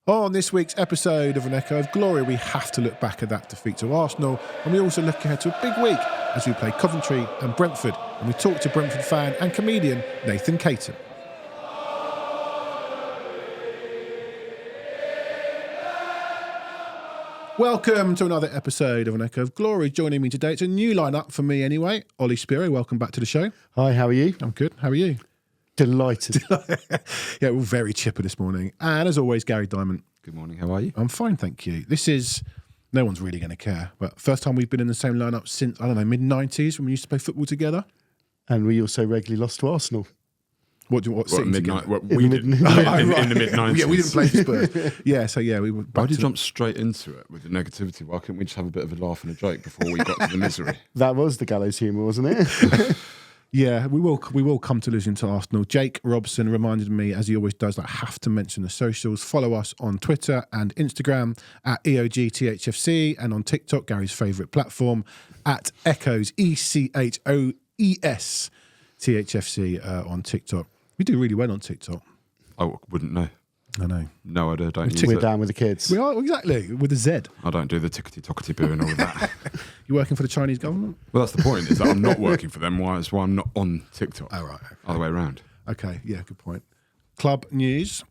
On this week's episode of An Echo of Glory, we have to look back at that defeat to Arsenal, and we also look ahead to a big week as we play Coventry and Brentford, and we talk to Brentford fan and comedian Nathan Caton. Welcome to another episode of An Echo of Glory. Joining me today, it's a new lineup for me anyway. Ollie Spiro, welcome back to the show. Hi, how are you? I'm good. How are you? Delighted. Yeah, we're very chipper this morning. And as always, Gary Diamond. Good morning, how are you? I'm fine, thank you. This is, no one's really going to care, but first time we've been in the same lineup since, I don't know, mid-90s when we used to play football together. And we also regularly lost to Arsenal. What midnight? together? We did in the mid-90s. Yeah, we didn't play for Spurs. Yeah, so yeah, we were Why did you jump straight into it with the negativity? Why couldn't we just have a bit of a laugh and a joke before we got to the misery? That was the gallows humour, wasn't it? Yeah, we will come to losing to Arsenal. Jake Robson reminded me, as he always does, that I have to mention the socials. Follow us on Twitter and Instagram at EOGTHFC, and on TikTok, Gary's favourite platform, at Echoes, ECHOES THFC on TikTok. We do really well on TikTok. I wouldn't know. I know. No idea, don't use We're it. down with the kids. We are, exactly, with a Z. I don't do the tickety-tockety boo and all of that. You working for the Chinese government? Well, that's the point, is that I'm not working for them. That's why I'm not on TikTok. Oh, right. Other way around. Okay, yeah, good point. Club news.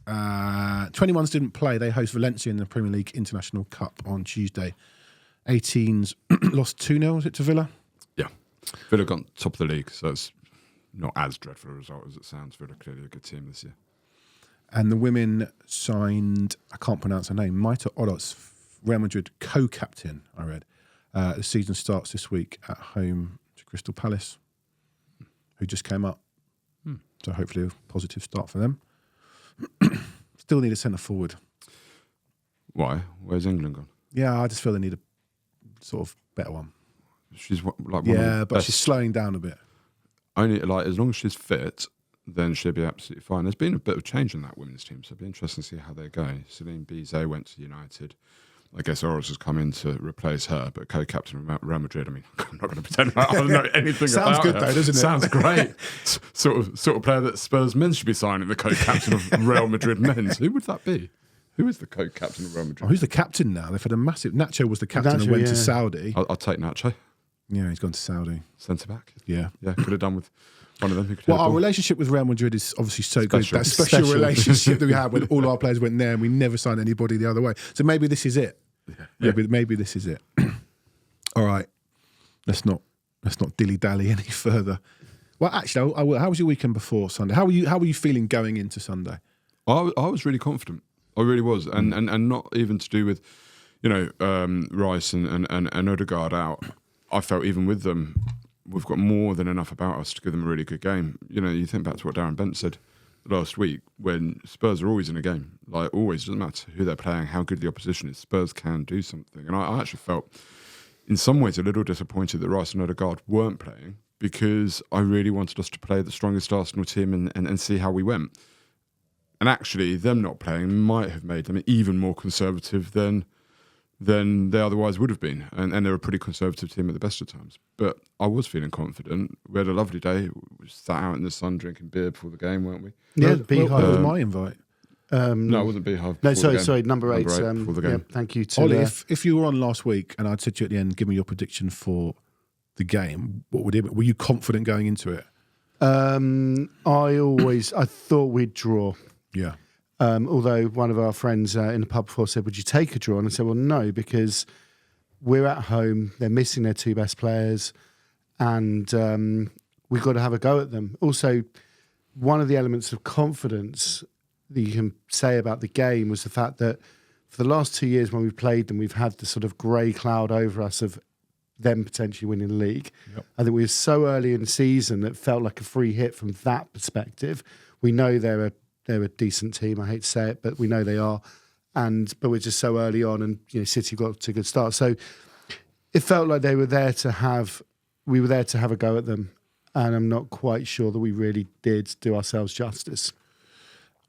21s didn't play. They host Valencia in the Premier League International Cup on Tuesday. 18s lost 2-0, was it, to Villa? Yeah. Villa got top of the league, so it's not as dreadful a result as it sounds. Villa clearly a good team this year. And the women signed, I can't pronounce her name, Maita Oroz, Real Madrid co-captain, I read. The season starts this week at home to Crystal Palace, who just came up. So hopefully a positive start for them. Still need a centre forward. Why? Where's England gone? Yeah, I just feel they need a sort of better one. She's like one of Yeah, the but best. she's slowing down a bit. Only like as long as she's fit, then she'll be absolutely fine. There's been a bit of change in that women's team, so it'll be interesting to see how they go. Celine Bizet went to United. I guess Oroz has come in to replace her, but co-captain of Real Madrid. I mean, I'm not going to pretend like I don't know anything Sounds about good her. though, doesn't it? Sounds great. sort of player that Spurs men should be signing, the co-captain of Real Madrid men's. Who would that be? Who is the co-captain of Real Madrid? Oh, who's the captain now? They've had a massive... Nacho was the captain and Nacho, went to yeah. Saudi. I'll take Nacho, Yeah, he's gone to Saudi. centre back. Yeah. Yeah, could have done with one of them. Who could Well, hit the our ball. relationship with Real Madrid is obviously so Special. good. That special Special. relationship that we had when all our players went there and we never signed anybody the other way. So maybe this is it. Maybe this is it. All right. Let's not dilly-dally any further. Well, actually, I will. How was your weekend before Sunday? How were you feeling going into Sunday? I was really confident. I really was, and not even to do with, Rice and Odegaard out. I felt even with them, we've got more than enough about us to give them a really good game. You think back to what Darren Bent said last week, when Spurs are always in a game, like always, doesn't matter who they're playing, how good the opposition is, Spurs can do something. And I actually felt, in some ways, a little disappointed that Rice and Odegaard weren't playing, because I really wanted us to play the strongest Arsenal team and see how we went. And actually, them not playing might have made them even more conservative than they otherwise would have been. And they're a pretty conservative team at the best of times. But I was feeling confident. We had a lovely day. We sat out in the sun drinking beer before the game, weren't we? Yeah, Well, Beehive. that was my invite. No, it wasn't Beehive. No, before the sorry, game. number 8. before the game. Yeah, thank you to... Ollie, if you were on last week and I'd said to you at the end, give me your prediction for the game, what would it be? Were you confident going into it? I thought we'd draw. Yeah. Although one of our friends in the pub before said, would you take a draw? And I said, well, no, because we're at home, they're missing their two best players, and we've got to have a go at them. Also, one of the elements of confidence that you can say about the game was the fact that for the last 2 years when we've played them, we've had this sort of grey cloud over us of them potentially winning the league. Yep. I think we were so early in the season that it felt like a free hit from that perspective. We know they're a decent team. I hate to say it, but we know they are. But we're just so early on, and City got to a good start. So it felt like we were there to have a go at them, and I'm not quite sure that we really did do ourselves justice.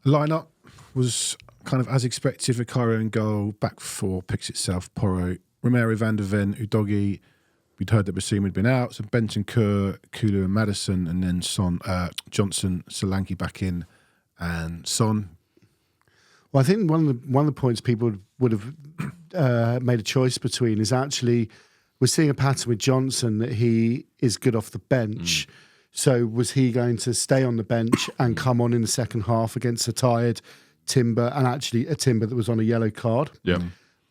Lineup was kind of as expected. Vicario in goal, back four picks itself. Porro, Romero, Van der Ven, Udogi. We'd heard that Bassim had been out, so Bentancur, Kulu and Maddison, and then Johnson, Solanke back in, and Son. Well, I think one of the points people would have made a choice between is actually we're seeing a pattern with Johnson that he is good off the bench. So was he going to stay on the bench and come on in the second half against a tired Timber, and actually a Timber that was on a yellow card? Yeah.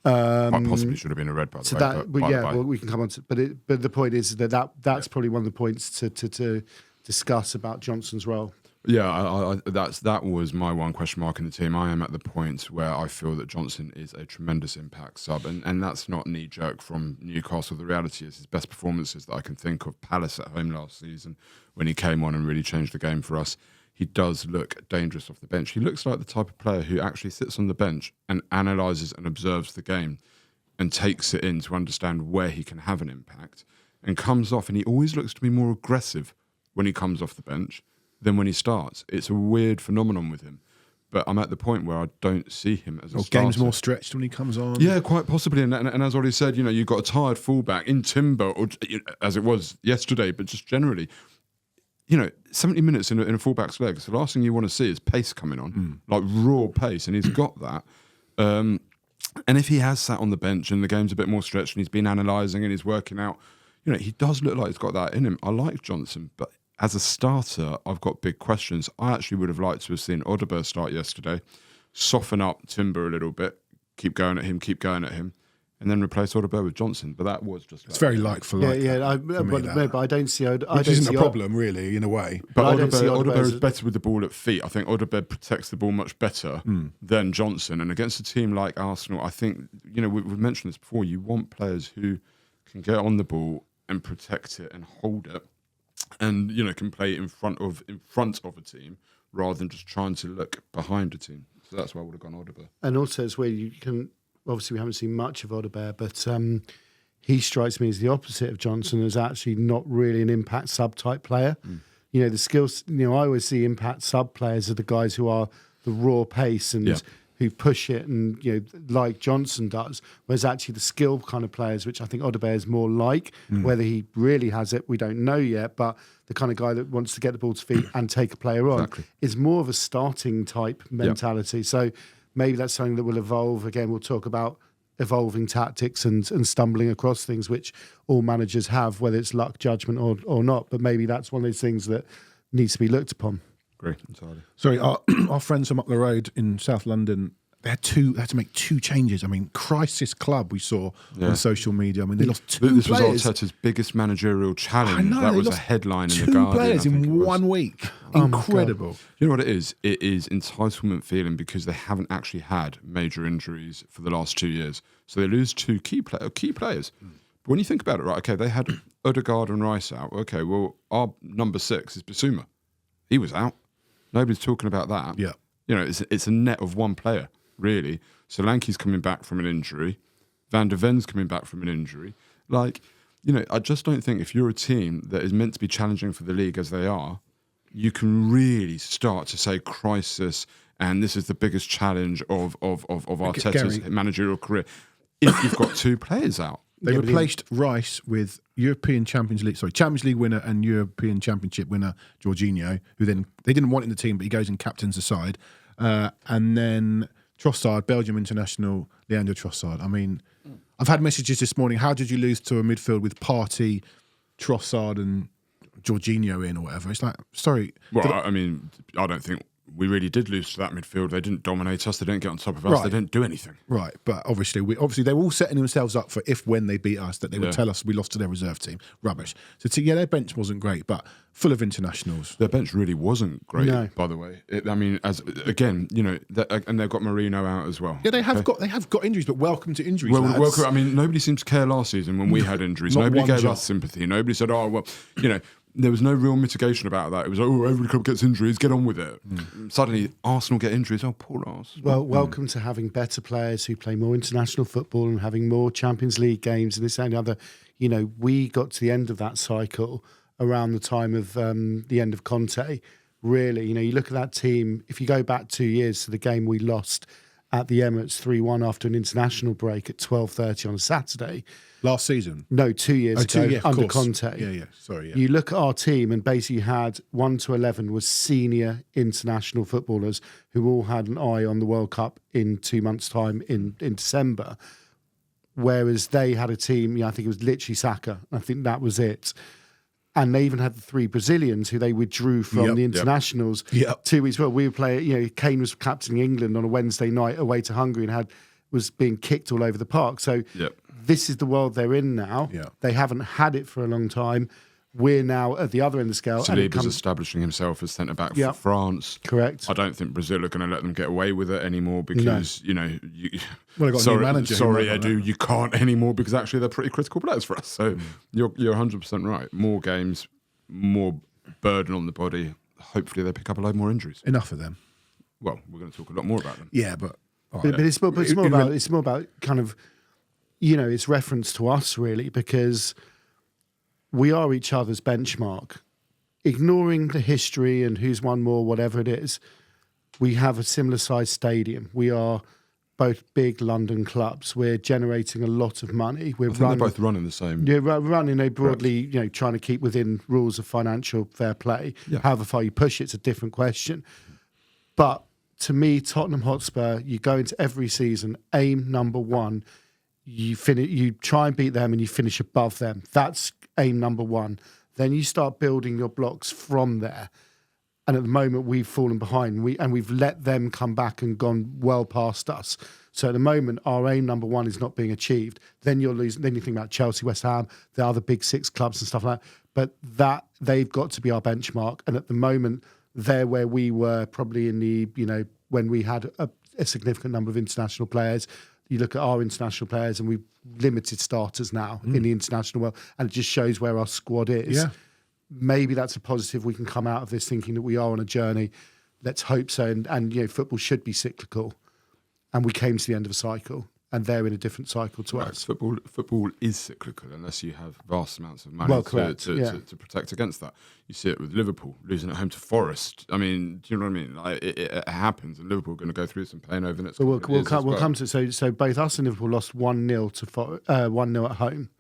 Quite possibly should have been a red, by the So way. that, but well, we can come on to, but the point is that's probably one of the points to discuss about Johnson's role. Yeah, that was my one question mark in the team. I am at the point where I feel that Johnson is a tremendous impact sub, and that's not knee jerk from Newcastle. The reality is his best performances that I can think of: Palace at home last season when he came on and really changed the game for us. He does look dangerous off the bench. He looks like the type of player who actually sits on the bench and analyses and observes the game and takes it in to understand where he can have an impact, and comes off, and he always looks to be more aggressive when he comes off the bench than when he starts. It's a weird phenomenon with him, but I'm at the point where I don't see him as a starter. Game's more stretched when he comes on. Yeah, quite possibly. And as already said, you've got a tired fullback in Timber, or as it was yesterday, but just generally, 70 minutes in a fullback's legs, the last thing you want to see is pace coming on, like raw pace, and he's got that. And if he has sat on the bench and the game's a bit more stretched and he's been analysing and he's working out, he does look like he's got that in him. I like Johnson, but as a starter, I've got big questions. I actually would have liked to have seen Odegaard start yesterday, soften up Timber a little bit, keep going at him, and then replace Odegaard with Johnson. But that was just... It's very like for like. But I don't see... Which isn't a problem, really, in a way. But Odegaard is better with the ball at feet. I think Odegaard protects the ball much better than Johnson. And against a team like Arsenal, I think, we've mentioned this before, you want players who can get on the ball and protect it and hold it, and can play in front of a team rather than just trying to look behind a team. So that's why I would have gone Odegaard. And also, it's where you can... Obviously, we haven't seen much of Odegaard, but he strikes me as the opposite of Johnson, as actually not really an impact sub-type player. The skills... I always see impact sub-players are the guys who are the raw pace and who push it and, like Johnson does, whereas actually the skill kind of players, which I think Odegaard is more like, whether he really has it, we don't know yet, but the kind of guy that wants to get the ball to feet and take a player on is more of a starting type mentality. So maybe that's something that will evolve. Again, we'll talk about evolving tactics and stumbling across things, which all managers have, whether it's luck, judgment or not. But maybe that's one of those things that needs to be looked upon. Agree entirely. Sorry, our friends from up the road in South London, they had to make two changes. I mean, Crisis Club we saw on social media. I mean, they lost two players. This was Arteta's biggest managerial challenge. I know, that was a headline in the Two Guardian. players in 1 week. Incredible. You know what it is? It is entitlement feeling because they haven't actually had major injuries for the last 2 years. So they lose two key players. But when you think about it, right, okay, they had Odegaard and Rice out. Okay, well, our number 6 is Bissouma. He was out. Nobody's talking about that. Yeah. It's a net of one player, really. Solanke's coming back from an injury. Van der Ven's coming back from an injury. I just don't think if you're a team that is meant to be challenging for the league as they are, you can really start to say crisis and this is the biggest challenge of Arteta's managerial career if you've got two players out. They replaced Rice with Champions League winner and European Championship winner Jorginho, who then they didn't want in the team, but he goes and captains the side. And then Trossard, Belgium international, Leandro Trossard. I mean, I've had messages this morning. How did you lose to a midfield with Partey, Trossard, and Jorginho in or whatever? It's like, sorry. Well, I don't think we really did lose to that midfield. They didn't dominate us. They didn't get on top of us. Right. They didn't do anything. Right, but obviously they were all setting themselves up for when they beat us, that they would tell us we lost to their reserve team. Rubbish. So their bench wasn't great, but full of internationals. Their bench really wasn't great, by the way. And they've got Marino out as well. Yeah, they have got injuries, but welcome to injuries. Well, welcome. Nobody seemed to care last season when we had injuries. Nobody gave us sympathy. Nobody said, there was no real mitigation about that. It was every club gets injuries, get on with it. Suddenly, Arsenal get injuries. Oh, poor Arsenal. Well, welcome to having better players who play more international football and having more Champions League games and this and the other. We got to the end of that cycle around the time of the end of Conte. Really, you look at that team. If you go back 2 years to the game we lost at the Emirates 3-1 after an international break at 12:30 on a Saturday. Last season? No, 2 years ago, yeah, of under course. Conte. Yeah. Sorry, yeah. You look at our team and basically had 1 to 11 was senior international footballers who all had an eye on the World Cup in 2 months' time in December. Whereas they had a team, I think it was literally Saka. I think that was it. And they even had the 3 Brazilians who they withdrew from the internationals 2 weeks ago. We were playing, Kane was captaining England on a Wednesday night away to Hungary and was being kicked all over the park. So this is the world they're in now. Yeah. They haven't had it for a long time. We're now at the other end of the scale. Saliba's establishing himself as centre-back for France. Correct. I don't think Brazil are going to let them get away with it anymore because, Well, they've got a new manager. Sorry, Edu, you can't anymore because actually they're pretty critical players for us. So you're 100% right. More games, more burden on the body. Hopefully they pick up a load more injuries. Enough of them. Well, we're going to talk a lot more about them. Yeah, but... But it's more about kind of, it's reference to us really because we are each other's benchmark. Ignoring the history and who's won more, whatever it is, we have a similar sized stadium. We are both big London clubs. We're generating a lot of money. They're both running the same. Yeah, running broadly, trying to keep within rules of financial fair play. Yeah. However far you push it's a different question. But to me, Tottenham Hotspur, you go into every season, aim number one. You try and beat them and you finish above them. That's aim number one. Then you start building your blocks from there. And at the moment, we've fallen behind. We've let them come back and gone well past us. So at the moment, our aim number one is not being achieved. Then you're losing. Then you think about Chelsea, West Ham, the other big 6 clubs and stuff like that. But they've got to be our benchmark. And at the moment, they're where we were probably in the when we had a significant number of international players. You look at our international players and we've limited starters now in the international world, and it just shows where our squad is. Yeah. Maybe that's a positive. We can come out of this thinking that we are on a journey. Let's hope so. And football should be cyclical. And we came to the end of a cycle, and they're in a different cycle to us. Football is cyclical unless you have vast amounts of money to protect against that. You see it with Liverpool losing at home to Forest. I mean, do you know what I mean? Like, it happens, and Liverpool are going to go through some pain over the next. But we'll come to so both us and Liverpool lost 1-0 to 1-0 at home.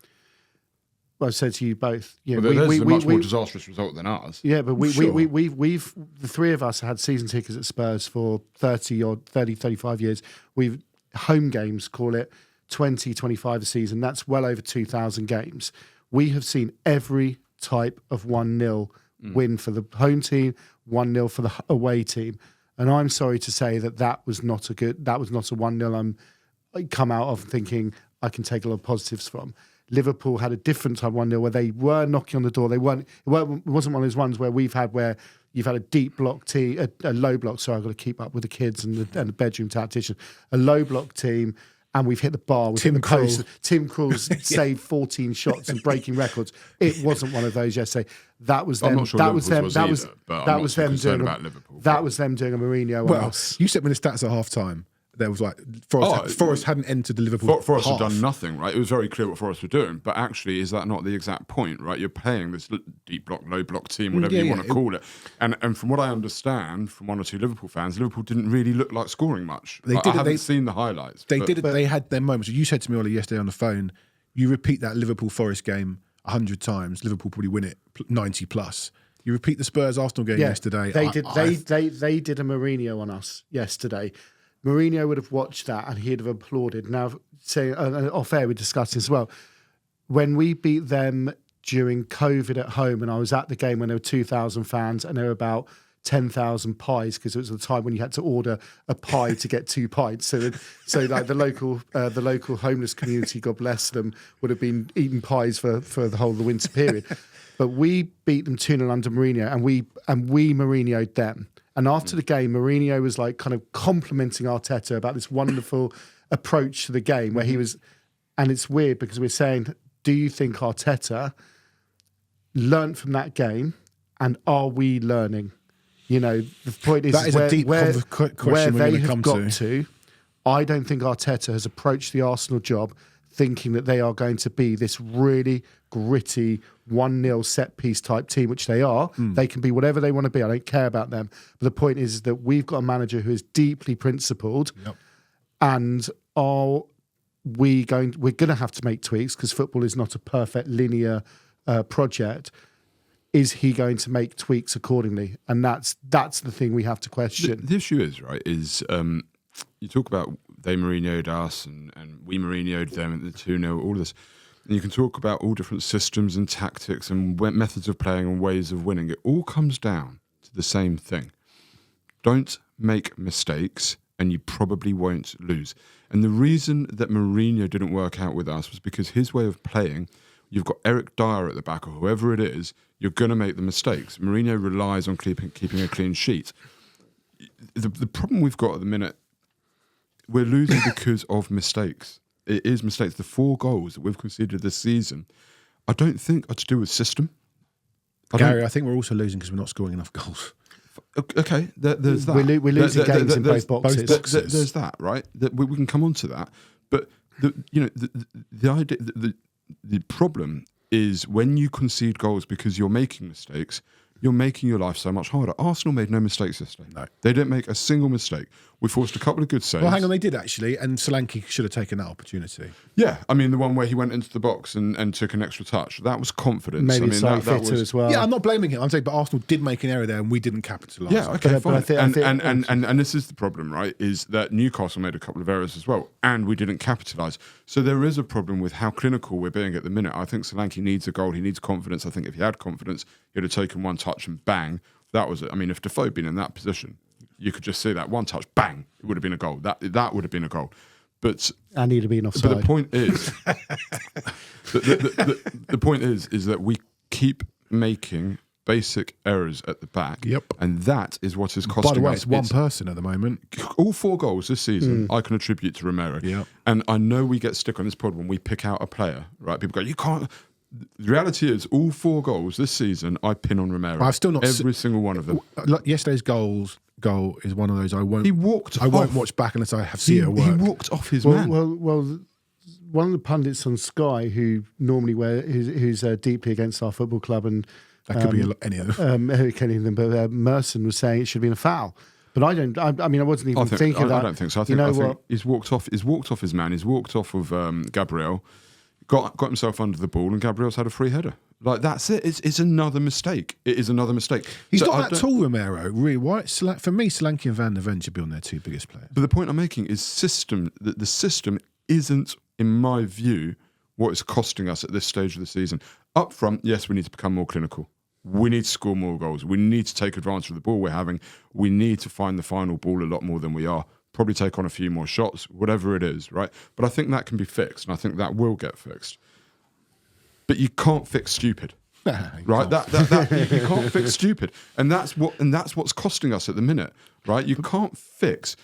Well, I said to you both, there's a much more disastrous result than ours. Yeah, but we've the 3 of us had season tickets at Spurs for 35 years. We've home games, call it 20, 25 a season. That's well over 2,000 games. We have seen every type of 1-0 win for the home team, 1-0 for the away team. And I'm sorry to say that was not a 1-0 I'm come out of thinking I can take a lot of positives from. Liverpool had a different type 1-0 where they were knocking on the door. It wasn't one of those ones where you've had a deep block team, a low block. Sorry, I've got to keep up with the kids and the bedroom tactician. A low block team, and we've hit the bar. We've hit the post. Tim Krul's saved 14 shots and breaking records. It wasn't one of those yesterday. That was them. I'm not sure that was them. Liverpool's Was them doing a Mourinho on us. You sent me the stats at half time. There was like Forest hadn't entered the Liverpool. Forest half. had done nothing, right? It was very clear what Forest were doing, but actually, is that not the exact point, right? You're playing this deep block, low block team, whatever you want to call it. And from what I understand from 1 or 2 Liverpool fans, Liverpool didn't really look like scoring much. I haven't seen the highlights. They had their moments. You said to me, Ollie, yesterday on the phone, you repeat that Liverpool Forest game 100 times, Liverpool probably win it 90 plus. You repeat the Spurs Arsenal game yesterday. They did a Mourinho on us yesterday. Mourinho would have watched that and he'd have applauded. Now, off air, we discussed as well. When we beat them during COVID at home, and I was at the game when there were 2,000 fans and there were about 10,000 pies, because it was the time when you had to order a pie to get 2 pints. So like the local homeless community, God bless them, would have been eating pies for the whole of the winter period. But we beat them 2-0 under Mourinho, and we Mourinho'd them. And after the game, Mourinho was like kind of complimenting Arteta about this wonderful approach to the game where he was, and it's weird because we're saying, do you think Arteta learnt from that game, and are we learning? The point is that is where, a deep question where they have come got to. I don't think Arteta has approached the Arsenal job thinking that they are going to be this really gritty 1-0 set piece type team, which they are. They can be whatever they want to be. I don't care about them. But the point is that we've got a manager who is deeply principled. Yep. And we're going to have to make tweaks because football is not a perfect linear project. Is he going to make tweaks accordingly? And that's the thing we have to question. The issue is, right, you talk about they Mourinho'd us and we Mourinho'd them at the 2-0, all of this. And you can talk about all different systems and tactics and methods of playing and ways of winning. It all comes down to the same thing. Don't make mistakes and you probably won't lose. And the reason that Mourinho didn't work out with us was because his way of playing, you've got Eric Dyer at the back or whoever it is, you're going to make the mistakes. Mourinho relies on keeping a clean sheet. The problem we've got at the minute, we're losing because of mistakes. It is mistakes. The 4 goals that we've conceded this season, I don't think are to do with system. Gary, I think we're also losing because we're not scoring enough goals. Okay, there's that. We're losing games in both boxes. There's that, right? We can come on to that. But the idea, the problem is when you concede goals because you're making mistakes, you're making your life so much harder. Arsenal made no mistakes yesterday. No. They didn't make a single mistake. We forced a couple of good saves. Well, hang on, they did actually, and Solanke should have taken that opportunity. Yeah, I mean, the one where he went into the box and took an extra touch, that was confidence. Maybe I mean, slightly that fitter was, as well. Yeah, I'm not blaming him. I'm saying, but Arsenal did make an error there and we didn't capitalise. Yeah, okay, But I fine. think- And this is the problem, right, is that Newcastle made a couple of errors as well, and we didn't capitalise. So there is a problem with how clinical we're being at the minute. I think Solanke needs a goal. He needs confidence. I think if he had confidence, he'd have taken one touch and bang. That was it. I mean, if Defoe had been in that position, you could just see that one touch, bang, it would have been a goal. That would have been a goal. But And he'd have been offside. But the point is, the point is that we keep making basic errors at the back. Yep. And that is what is costing us. By the way, it's one person at the moment. All 4 goals this season, I can attribute to Romero. Yep. And I know we get stick on this pod when we pick out a player, right? People go, you can't. The reality is, all 4 goals this season, I pin on Romero. I've still not every single one of them. Yesterday's goal is one of those I won't watch back unless I have seen it at work. He walked off his well, man. well, one of the pundits on Sky who's deeply against our football club and That could be any of them. any of them, but Merson was saying it should have been a foul. But I don't. I mean, I wasn't even thinking that. I don't think so. I think he's walked off. He's walked off his man. He's walked off of Gabriel. Got himself under the ball, and Gabriel's had a free header. Like, that's it. It's another mistake. It is another mistake. He's not that tall, Romero. Really, why? For me, Solanke and Van der Ven should be on their 2 biggest players. But the point I'm making is system. The system isn't, in my view, what is costing us at this stage of the season. Up front, yes, we need to become more clinical. We need to score more goals. We need to take advantage of the ball we're having. We need to find the final ball a lot more than we are. Probably take on a few more shots, whatever it is, right? But I think that can be fixed, and I think that will get fixed. But you can't fix stupid, right? You can't fix stupid, and that's what's costing us at the minute, right? You can't fix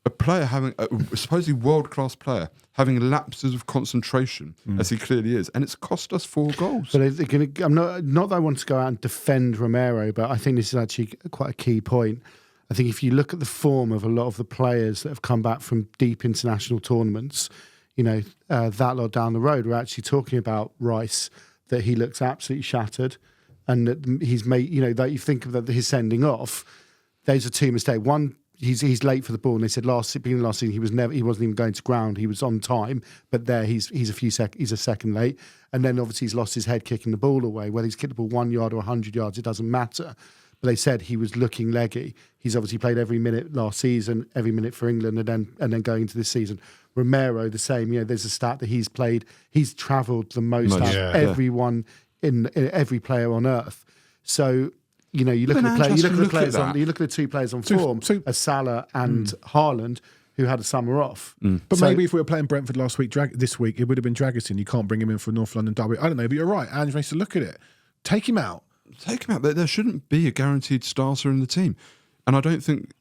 a player having a supposedly world-class player having lapses of concentration, as he clearly is, and it's cost us 4 goals. But I'm not that I want to go out and defend Romero, but I think this is actually quite a key point. I think if you look at the form of a lot of the players that have come back from deep international tournaments, that lot down the road, we're actually talking about Rice, that he looks absolutely shattered, and that he's made, that you think of his sending off, those are 2 mistakes. One, he's late for the ball, and they said last season he wasn't even going to ground, he was on time, but there he's a second late, and then obviously he's lost his head kicking the ball away. Whether he's kicked the ball 1 yard or 100 yards, it doesn't matter. But they said he was looking leggy. He's obviously played every minute last season, every minute for England, and then going into this season. Romero, the same. There's a stat that he's travelled the most out of everyone in every player on earth. So you look at the 2 players on form, as Salah and Haaland, who had a summer off. But maybe if we were playing Brentford this week, it would have been Dragusin. You can't bring him in for North London derby. I don't know, but you're right. Ange needs to look at it. Take him out. There shouldn't be a guaranteed starter in the team. And I don't think,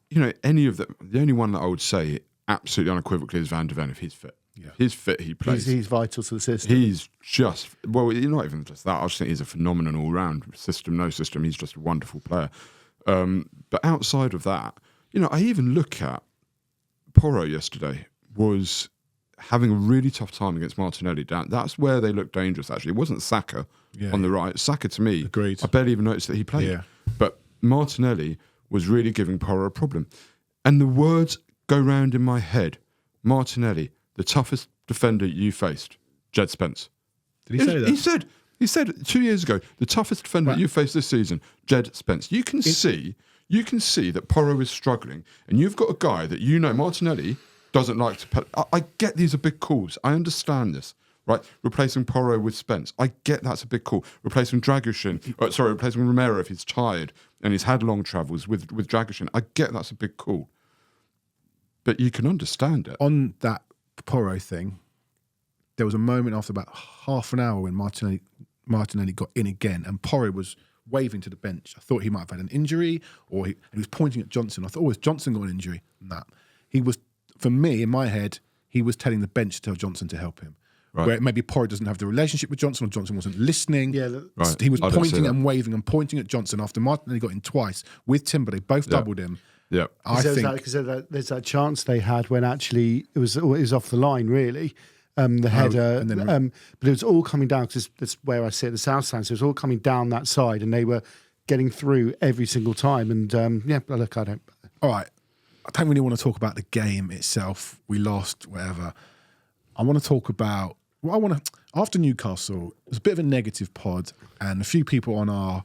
any of them. The only one that I would say absolutely unequivocally is Van der Ven if he's fit. Yeah. If he's fit, he plays. He's vital to the system. He's just, not even just that. I just think he's a phenomenal all-round system, no system. He's just a wonderful player. But outside of that, I even look at Porro yesterday was having a really tough time against Martinelli. That's where they looked dangerous, actually. It wasn't Saka on the right. Saka, to me, agreed. I barely even noticed that he played. Yeah. But Martinelli was really giving Porro a problem. And the words go round in my head, Martinelli, the toughest defender you faced, Jed Spence. Did he say that? He said 2 years ago, the toughest defender you faced this season, Jed Spence. You can see that Porro is struggling, and you've got a guy that Martinelli doesn't like to. I get these are big calls. I understand this, right? Replacing Porro with Spence, I get that's a big call. Replacing Romero if he's tired and he's had long travels with Dragoshin, I get that's a big call. But you can understand it. On that Porro thing, there was a moment after about half an hour when Martinelli got in again, and Porro was waving to the bench. I thought he might have had an injury, or he was pointing at Johnson. I thought, has Johnson got an injury? Nah. He was, for me, in my head, he was telling the bench to tell Johnson to help him. Right. Where maybe Porro doesn't have the relationship with Johnson, or Johnson wasn't listening. Yeah, right. He was pointing and waving and pointing at Johnson after Martinelli got in twice with Timber. They both doubled him. Yeah, because there's that chance they had when actually it was off the line, really. The header, but it was all coming down, because that's where I sit at the south stand. So it was all coming down that side, and they were getting through every single time. And look, I don't. All right, I don't really want to talk about the game itself. We lost, whatever. I want to talk about. After Newcastle, it was a bit of a negative pod, and a few people on our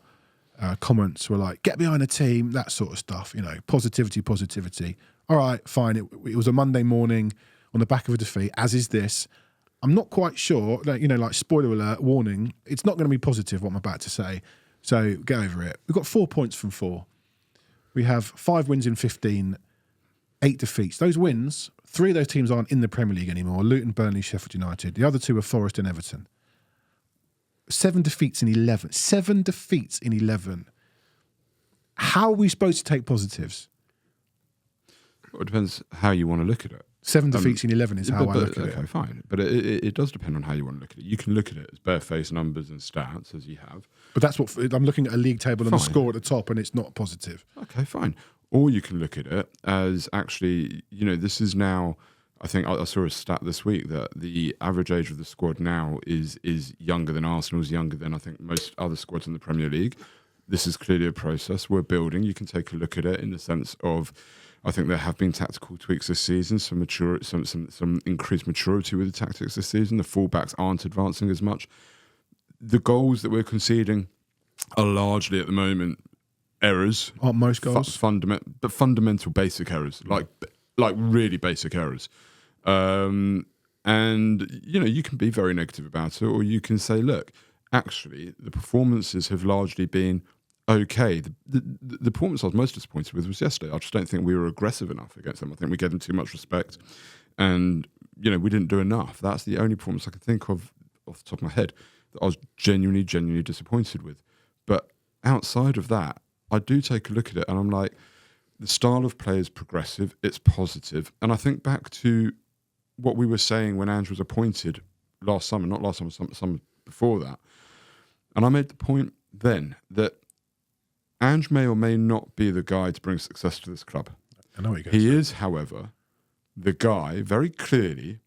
comments were like, "Get behind the team," that sort of stuff. Positivity. All right, fine. It was a Monday morning on the back of a defeat, as is this. I'm not quite sure, like spoiler alert, warning, it's not going to be positive what I'm about to say. So get over it. We've got 4 points from 4. We have 5 wins in 15, 8 defeats. Those wins, 3 of those teams aren't in the Premier League anymore. Luton, Burnley, Sheffield United. The other 2 are Forest and Everton. 7 defeats in 11. 7 defeats in 11. How are we supposed to take positives? Well, it depends how you want to look at it. 7 defeats in 11 is how I look at it. Okay, fine. But it does depend on how you want to look at it. You can look at it as barefaced numbers and stats, as you have. But that's what I'm looking at, a league table and the score at the top, and it's not positive. Okay, fine. Or you can look at it as actually, this is now, I think I saw a stat this week that the average age of the squad now is younger than Arsenal's, younger than I think most other squads in the Premier League. This is clearly a process we're building. You can take a look at it in the sense of, I think there have been tactical tweaks this season, some increased maturity with the tactics this season. The fullbacks aren't advancing as much. The goals that we're conceding are largely at the moment errors. Aren't most goals? Fundamental basic errors, like really basic errors. And you can be very negative about it, or you can say, look, actually the performances have largely been okay. The performance I was most disappointed with was yesterday. I just don't think we were aggressive enough against them. I think we gave them too much respect, and we didn't do enough. That's the only performance I can think of off the top of my head that I was genuinely disappointed with. But outside of that, I do take a look at it and I'm like, the style of play is progressive, it's positive. And I think back to what we were saying when Ange was appointed last summer, not last summer, summer before that. And I made the point then that Ange may or may not be the guy to bring success to this club. I know what you're He is, however, the guy, very clearly,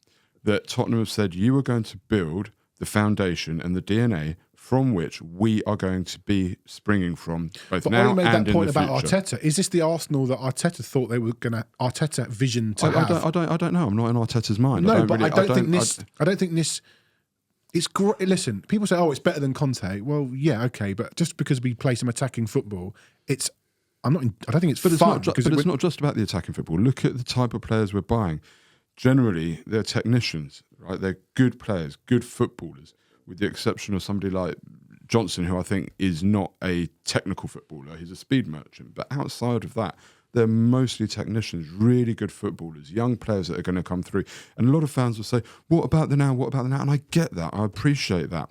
that Tottenham have said, you are going to build the foundation and the DNA from which we are going to be springing from, both now and in the future. But I made that point about Arteta. Is this the Arsenal that Arteta thought they were going to, Arteta vision to have? I don't know. I'm not in Arteta's mind. No, I don't think this... It's great. Listen, people say, "Oh, it's better than Conte." Well, yeah, okay, but just because we play some attacking football, I don't think it's fun. It's not just about the attacking football. Look at the type of players we're buying. Generally, they're technicians, right? They're good players, good footballers, with the exception of somebody like Johnson, who I think is not a technical footballer. He's a speed merchant. But outside of that, they're mostly technicians, really good footballers, young players that are going to come through. And a lot of fans will say, what about the now? What about the now? And I get that. I appreciate that.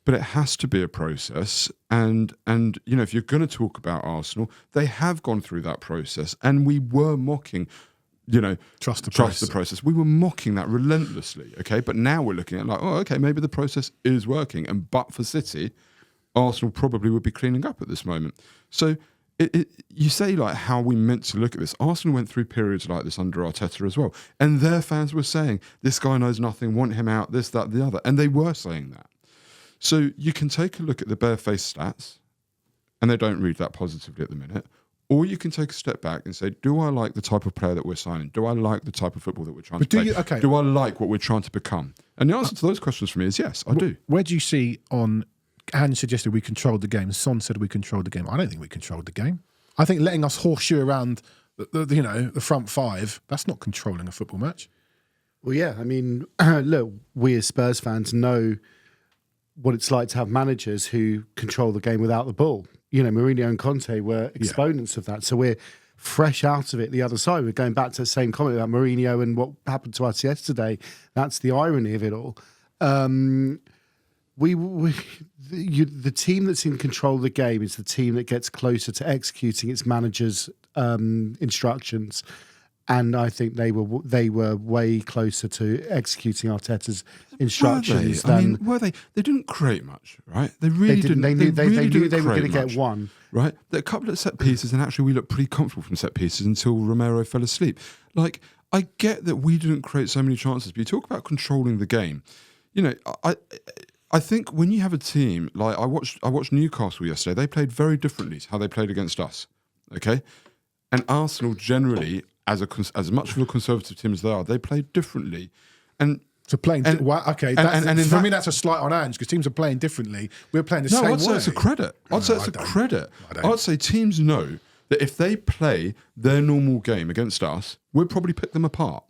But it has to be a process. And if you're going to talk about Arsenal, they have gone through that process. And we were mocking, trust the process. We were mocking that relentlessly, okay? But now we're looking at maybe the process is working. And but for City, Arsenal probably would be cleaning up at this moment. So... you say how we meant to look at this. Arsenal went through periods like this under Arteta as well. And their fans were saying, this guy knows nothing, want him out, this, that, the other. And they were saying that. So you can take a look at the barefaced stats, and they don't read that positively at the minute. or you can take a step back and say, do I like the type of player that we're signing? Do I like the type of football that we're trying to play? Do I like what we're trying to become? And the answer to those questions for me is yes, I do. Where do you see on... Anne suggested we controlled the game. Son said we controlled the game. I don't think we controlled the game. I think letting us horseshoe around the front five, that's not controlling a football match. Well, yeah. I mean, look, we as Spurs fans know what it's like to have managers who control the game without the ball. Mourinho and Conte were exponents of that. So we're fresh out of it the other side. We're going back to the same comment about Mourinho and what happened to us yesterday. That's the irony of it all. The team that's in control of the game is the team that gets closer to executing its manager's instructions, and I think they were way closer to executing Arteta's instructions. Were they? They didn't create much, right? They really didn't. They knew they were going to get one. Right, there are a couple of set pieces, and actually we looked pretty comfortable from set pieces until Romero fell asleep. Like, I get that we didn't create so many chances, but you talk about controlling the game. I think when you have a team like I watched Newcastle yesterday. They played very differently to how they played against us. Okay, and Arsenal generally, as much of a conservative team as they are, they played differently. And for me, that's a slight on Ange because teams are playing differently. We're playing the same way. I'd say it's a credit. I'd say teams know that if they play their normal game against us, we'll probably pick them apart.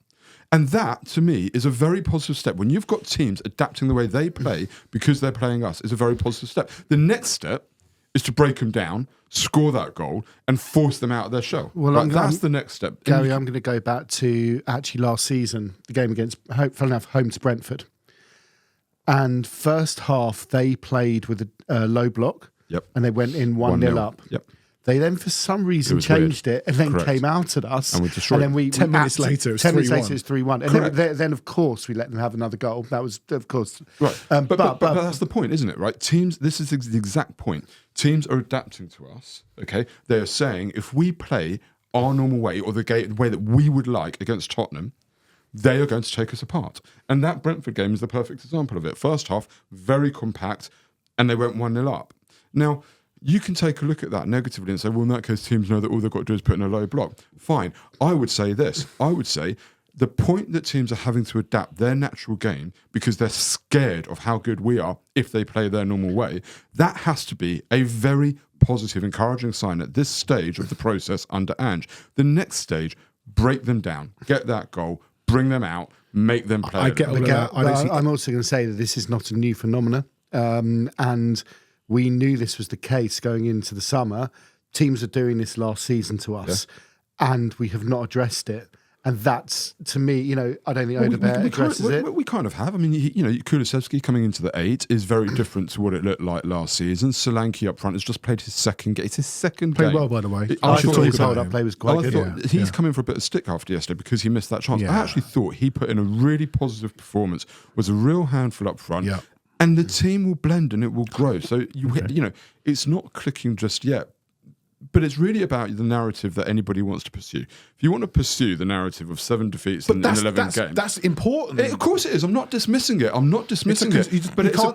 And that, to me, is a very positive step. When you've got teams adapting the way they play because they're playing us, is a very positive step. The next step is to break them down, score that goal, and force them out of their shell. Well, that's the next step. Gary, I'm going to go back to actually last season, the game against, funnily enough, home to Brentford. And first half, they played with a low block. Yep. And they went in 1-0 up. Yep. They then, for some reason, changed it and then came out at us. And we destroyed it. 10 minutes later, it was 3-1. And then, of course, we let them have another goal. That was, of course... Right. But that's the point, isn't it, right? Teams, this is the exact point. Teams are adapting to us, okay? They are saying, if we play our normal way or the way that we would like against Tottenham, they are going to take us apart. And that Brentford game is the perfect example of it. First half, very compact, and they went 1-0 up. Now... you can take a look at that negatively and say, well, in that case, teams know that all they've got to do is put in a low block. Fine. I would say this. I would say the point that teams are having to adapt their natural game because they're scared of how good we are if they play their normal way, that has to be a very positive, encouraging sign at this stage of the process under Ange. The next stage, break them down, get that goal, bring them out, make them play. I'm also going to say that this is not a new phenomenon. And... we knew this was the case going into the summer. Teams are doing this last season to us, and we have not addressed it. And that's, to me, I don't think Odegaard addresses it. We kind of have. I mean, Kulusevski coming into the 8 is very different to what it looked like last season. Solanke up front has just played his second game. It's his second game. Played well, by the way. I thought his hold-up play was quite good. He's coming for a bit of stick after yesterday because he missed that chance. I actually thought he put in a really positive performance, was a real handful up front. Yeah. And the team will blend and it will grow. So, it's not clicking just yet. But it's really about the narrative that anybody wants to pursue. If you want to pursue the narrative of 7 defeats in 11 games... That's important. Of course it is. I'm not dismissing it. But it's a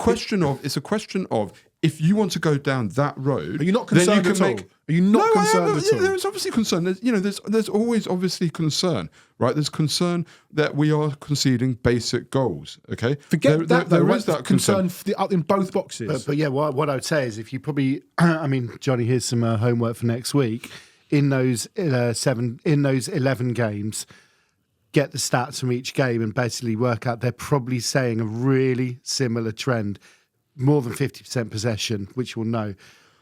question of if you want to go down that road... Are you not concerned at all? Are you not concerned at all? There is obviously concern. There's always obviously concern, right? There's concern that we are conceding basic goals, okay? Forget there is that concern in both boxes. But what I would say is if you probably... Johnny, here's some homework for next week. In those 11 games, get the stats from each game and basically work out they're probably saying a really similar trend. More than 50% possession, which we'll know.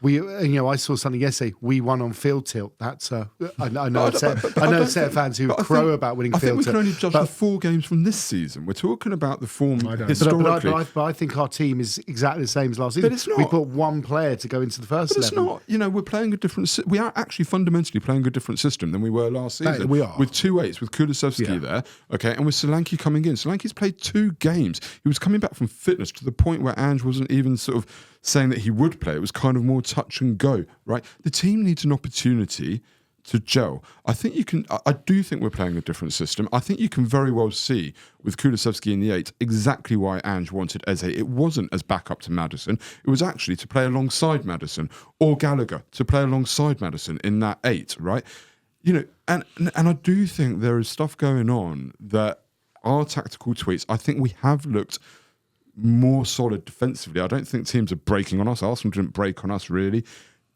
I saw something yesterday. We won on field tilt. That's I know a set of fans who crow about winning field tilt. I think we can only judge the 4 games from this season. We're talking about the form historically. But I think our team is exactly the same as last season. But it's not. We put one player to go into the first 11. It's not. We're playing a different. We are actually fundamentally playing a different system than we were last season. We are with 2 8s with Kulusevski there, okay, and with Solanke coming in. Solanke's played 2 games. He was coming back from fitness to the point where Ange wasn't even sort of saying that he would play. It was kind of more touch and go, right? The team needs an opportunity to gel. I think you can. I do think we're playing a different system. I think you can very well see with Kulusevski in the 8 exactly why Ange wanted Eze. It wasn't as backup to Maddison. It was actually to play alongside Maddison, or Gallagher to play alongside Maddison in that 8, right? And I do think there is stuff going on that are tactical tweaks. I think we have looked more solid defensively. I don't think teams are breaking on us. Arsenal didn't break on us, really.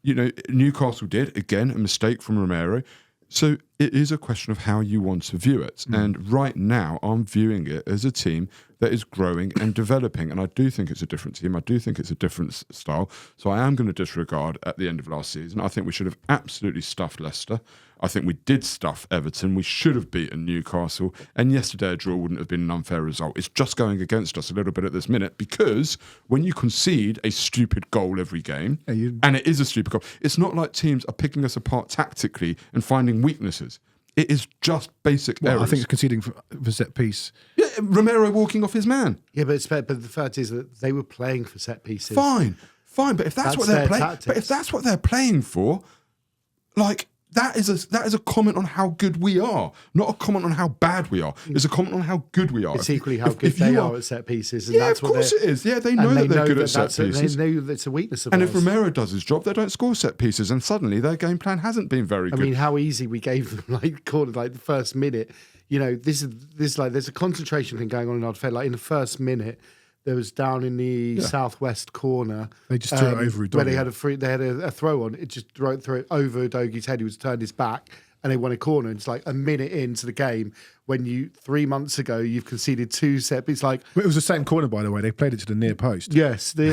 Newcastle did. Again, a mistake from Romero. So it is a question of how you want to view it. And right now, I'm viewing it as a team that is growing and developing. And I do think it's a different team. I do think it's a different style. So I am going to disregard at the end of last season. I think we should have absolutely stuffed Leicester. I think we did stuff Everton. We should have beaten Newcastle. And yesterday, a draw wouldn't have been an unfair result. It's just going against us a little bit at this minute, because when you concede a stupid goal every game, and it is a stupid goal, it's not like teams are picking us apart tactically and finding weaknesses. It is just basic errors. I think it's conceding for set piece. Yeah, Romero walking off his man. Yeah, but the fact is that they were playing for set pieces. Fine. But if that's what they're playing, but if that's what they're playing for, like, that is a comment on how good we are, not a comment on how bad we are. It's a comment on how good we are. It's equally how good they are at set pieces. And Yeah, that's of course it is. Yeah, they know that they're good at set pieces. They know that's a weakness of And ours. if Romero does his job, they don't score set pieces, and suddenly their game plan hasn't been very good. I mean, how easy we gave them the first minute. This there's a concentration thing going on in our defence. Like in the first minute, there was down in the southwest corner. They just threw it over Udogie. Where they had a throw on. It just threw it over Udogie's head. He was turned his back, and they won a corner. And it's like a minute into the game when 3 months ago you've conceded 2 set. It's like It was the same corner, by the way. They played it to the near post. yes, they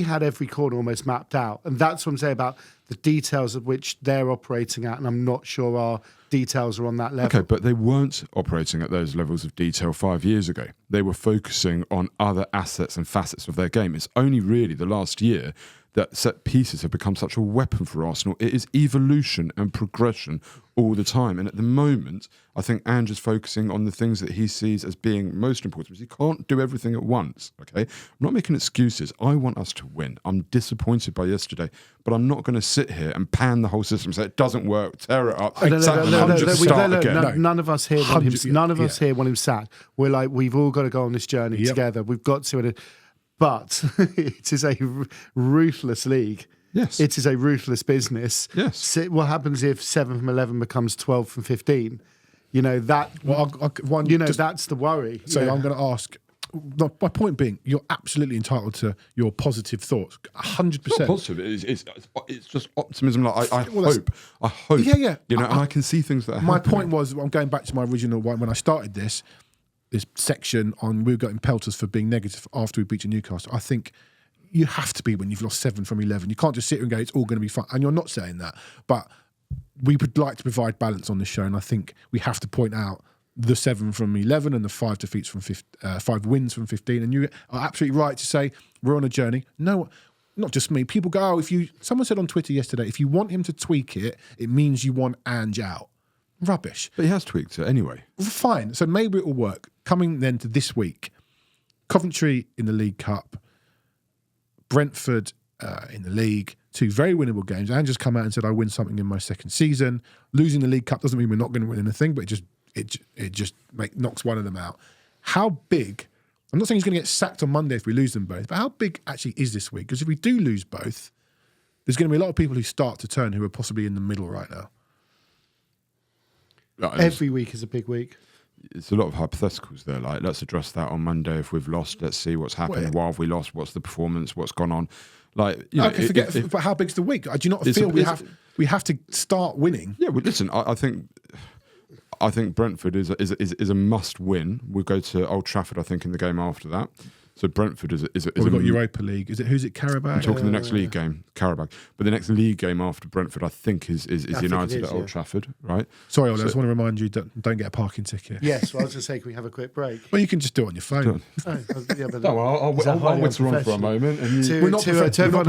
had every corner almost mapped out, and that's what I'm saying about the details of which they're operating at. And I'm not sure our details are on that level. Okay, but they weren't operating at those levels of detail 5 years ago. They were focusing on other assets and facets of their game. It's only really the last year that set pieces have become such a weapon for Arsenal. It is evolution and progression all the time. And at the moment, I think Ange is focusing on the things that he sees as being most important, because he can't do everything at once, okay? I'm not making excuses. I want us to win. I'm disappointed by yesterday, but I'm not going to sit here and pan the whole system, say it doesn't work, tear it up, start again. None of us here want him. None of us here want him sacked. We're like, we've all got to go on this journey together. We've got to. But it is a ruthless league. Yes. It is a ruthless business. Yes. What happens if 7 from 11 becomes 12 from 15? That's the worry. So I'm going to ask. My point being, you're absolutely entitled to your positive thoughts. 100%. It's not positive. It's just optimism. Like I hope. Yeah. And I can see things that are My happening. point was, I'm going back to my original one when I started this section on we were getting pelters for being negative after we beat Newcastle. I think you have to be when you've lost 7 from 11. You can't just sit here and go, it's all going to be fine. And you're not saying that. But we would like to provide balance on this show. And I think we have to point out the 7 from 11 and the 5 defeats from 5 wins from 15. And you are absolutely right to say we're on a journey. No, not just me. People go, someone said on Twitter yesterday, if you want him to tweak it, it means you want Ange out. Rubbish. But he has tweaked it anyway. Fine. So maybe it will work. Coming then to this week, Coventry in the League Cup, Brentford in the league, 2 very winnable games. Ange just come out and said, I win something in my second season. Losing the League Cup doesn't mean we're not going to win anything, but it just knocks one of them out. How big, I'm not saying he's going to get sacked on Monday if we lose them both, but how big actually is this week? Because if we do lose both, there's going to be a lot of people who start to turn who are possibly in the middle right now. Every week is a big week. It's a lot of hypotheticals there. Like, let's address that on Monday. If we've lost, let's see what's happened. Why have we lost? What's the performance? What's gone on? Like, but how big's the week? Do you not feel we have to start winning? Yeah, well, listen, I think Brentford is a must win. We'll go to Old Trafford, I think, in the game after that. So Brentford is we've got Europa League. Who's it? Carabao. I'm talking the next league game, Carabao. But the next league game after Brentford, I think, is United at Old Trafford, right? Sorry, Ollie, I just want to remind you don't get a parking ticket. Yes, well, I was going to say, can we have a quick break? Well, you can just do it on your phone. I'll whittle on for a moment. And to everyone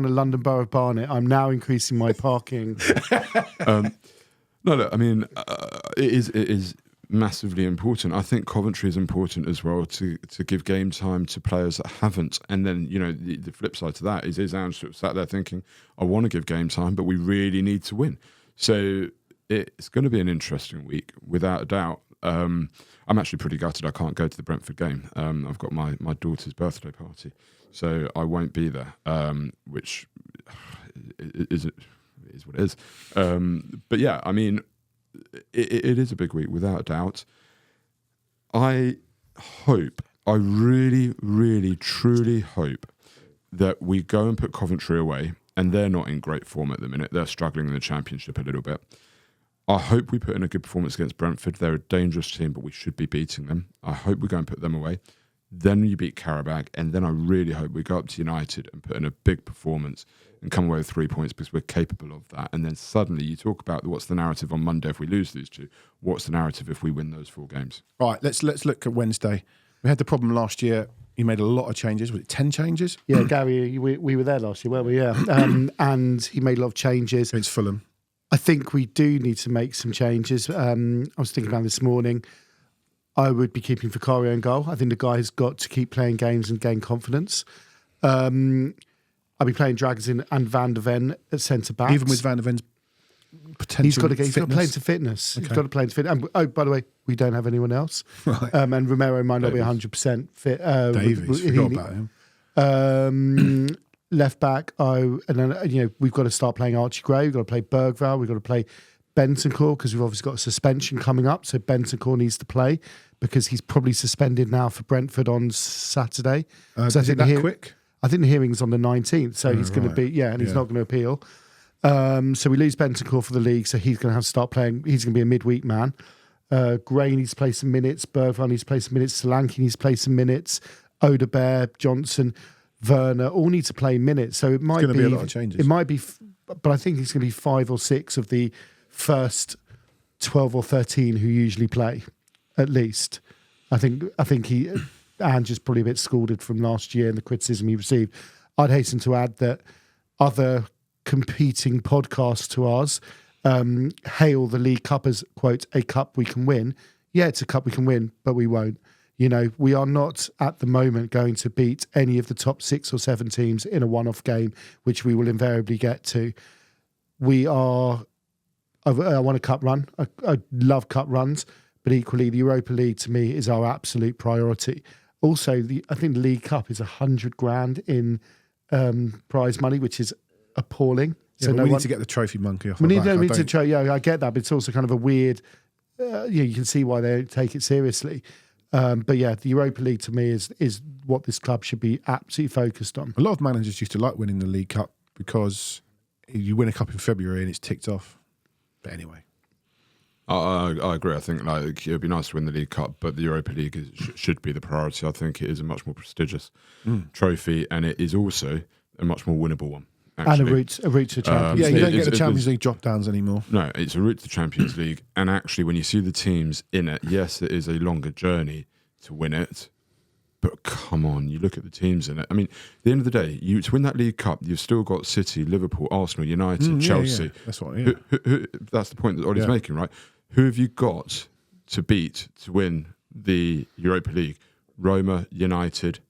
in London Borough of Barnet, I'm now increasing my parking. No, look, I mean, it is massively important. I think Coventry is important as well to give game time to players that haven't. And then, the flip side to that is Ange sort of sat there thinking, I want to give game time, but we really need to win. So it's going to be an interesting week, without a doubt. I'm actually pretty gutted I can't go to the Brentford game. I've got my daughter's birthday party, so I won't be there, which is what it is. But yeah, I mean, it is a big week, without a doubt. I really, really, truly hope that we go and put Coventry away, and they're not in great form at the minute. They're struggling in the Championship a little bit. I hope we put in a good performance against Brentford. They're a dangerous team, but we should be beating them. I hope we go and put them away. Then you beat Qarabağ, and then I really hope we go up to United and put in a big performance and come away with 3 points, because we're capable of that. And then suddenly you talk about what's the narrative on Monday if we lose these two. What's the narrative if we win those 4 games? Right, let's look at Wednesday. We had the problem last year. You made a lot of changes. Was it 10 changes? Yeah, Gary, we were there last year, weren't we? Yeah. And he made a lot of changes. Against Fulham. I think we do need to make some changes. I was thinking about this morning. I would be keeping Vicario in goal. I think the guy has got to keep playing games and gain confidence. I'll be playing Dragosin and Van der Ven at centre backs. Even with Van der Ven's potential he's got to fitness? play into fitness. Okay. He's got to play into fitness. And, by the way, we don't have anyone else. Right. And Romero might not be 100% fit. Davies, forgot about him. Left back, and then we've got to start playing Archie Gray. We've got to play Bergvall. We've got to play Bentancur, because we've obviously got a suspension coming up. So Bentancur needs to play, because he's probably suspended now for Brentford on Saturday. Is it that quick? I think the hearing's on the 19th, so he's going to be and he's not going to appeal. So we lose Bentancur for the league, so he's going to have to start playing. He's going to be a midweek man. Gray needs to play some minutes. Bergvall needs to play some minutes. Solanke needs to play some minutes. Odegaard, Johnson, Werner all need to play minutes. So it might be a lot of changes. It might be, but I think it's going to be 5 or 6 of the first 12 or 13 who usually play, at least. I think Ange is probably a bit scalded from last year and the criticism he received. I'd hasten to add that other competing podcasts to ours hail the League Cup as, quote, a cup we can win. Yeah, it's a cup we can win, but we won't. We are not at the moment going to beat any of the top 6 or 7 teams in a one-off game, which we will invariably get to. I want a cup run. I love cup runs, but equally the Europa League to me is our absolute priority. Also, I think the League Cup is 100 grand in prize money, which is appalling. Yeah, so we need to get the trophy monkey off. We need to. Yeah, I get that, but it's also kind of a weird. You can see why they don't take it seriously. But yeah, the Europa League to me is what this club should be absolutely focused on. A lot of managers used to like winning the League Cup because you win a cup in February and it's ticked off. But anyway. I agree. I think it would be nice to win the League Cup, but the Europa League should be the priority. I think it is a much more prestigious trophy, and it is also a much more winnable one. Actually. And a route to Champions League. You don't get the Champions League drop downs anymore. No, it's a route to the Champions League. And actually, when you see the teams in it, yes, it is a longer journey to win it. But come on, you look at the teams in it. I mean, at the end of the day, to win that League Cup, you've still got City, Liverpool, Arsenal, United, Chelsea. Yeah. That's what. That's the point that Ollie's making, right? Who have you got to beat to win the Europa League? Roma, United,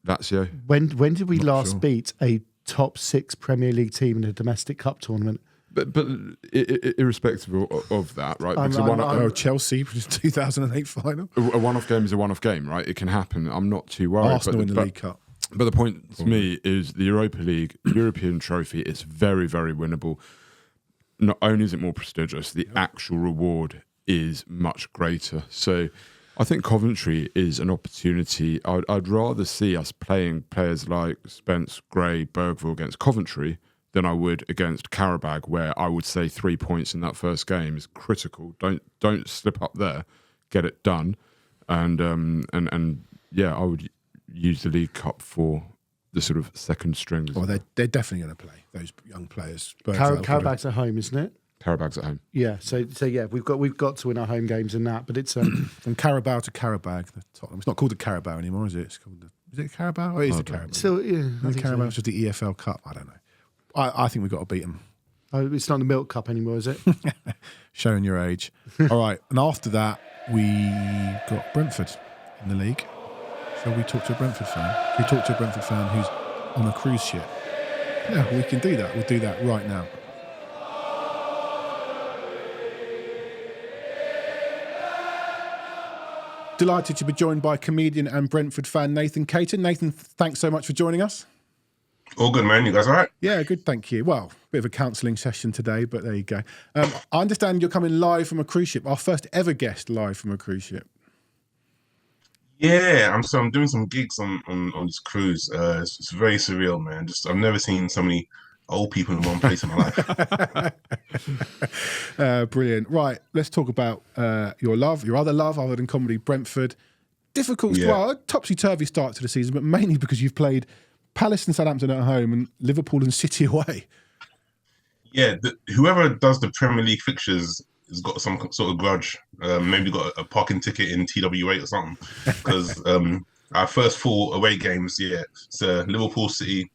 Lazio. When did we last beat a top 6 Premier League team in a domestic cup tournament? But irrespective of that, right? Because Chelsea for the 2008 final. A one-off game is a one-off game, right? It can happen. I'm not too worried. Arsenal in the League Cup. But the point to me is the Europa League, European trophy, is very, very winnable. Not only is it more prestigious, the actual reward is much greater. So I think Coventry is an opportunity. I'd rather see us playing players like Spence, Gray, Bergvall against Coventry than I would against Qarabağ, where I would say 3 points in that first game is critical. Don't slip up there, get it done, and yeah, I would use the League Cup for the sort of second strings. Well, they're definitely going to play, those young players. Qarabağ's at home, isn't it? Qarabağ's at home. Yeah, so yeah, we've got to win our home games in that, but it's from Carabao to Qarabağ, Tottenham. It's not called the Carabao anymore, is it? It's called is it Carabao? Or is it Carabao? Still, yeah. Carabao is just the EFL Cup. I don't know. I think we've got to beat them. Oh, it's not the Milk Cup anymore, is it? Showing your age. All right, and after that, we got Brentford in the league. Shall we talk to a Brentford fan? Can we talk to a Brentford fan who's on a cruise ship? Yeah, we can do that. We'll do that right now. Delighted to be joined by comedian and Brentford fan Nathan Caton. Nathan, thanks so much for joining us. All good, man. You guys all right? Yeah, good, thank you. Well, a bit of a counselling session today, but there you go. I understand you're coming live from a cruise ship. Our first ever guest live from a cruise ship. Yeah, I'm doing some gigs on this cruise. It's very surreal, man. I've never seen so many old people in one place in my life. Brilliant. Right, let's talk about your other love, other than comedy, Brentford. Difficult, well, topsy-turvy start to the season, but mainly because you've played Palace and Southampton at home and Liverpool and City away. Yeah, whoever does the Premier League fixtures has got some sort of grudge. Maybe got a parking ticket in TW8 or something. Because our first 4 away games, it's Liverpool, City,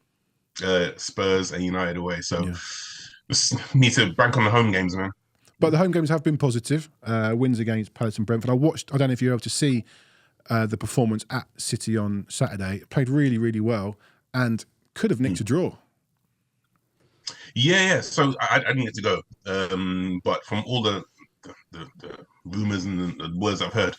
Spurs and United away. So just need to bank on the home games, man. But the home games have been positive. Wins against Palace and Brentford. I don't know if you were able to see the performance at City on Saturday. It played really, really well and could have nicked a draw. Yeah. So I didn't get to go. But from all the rumours and the words I've heard,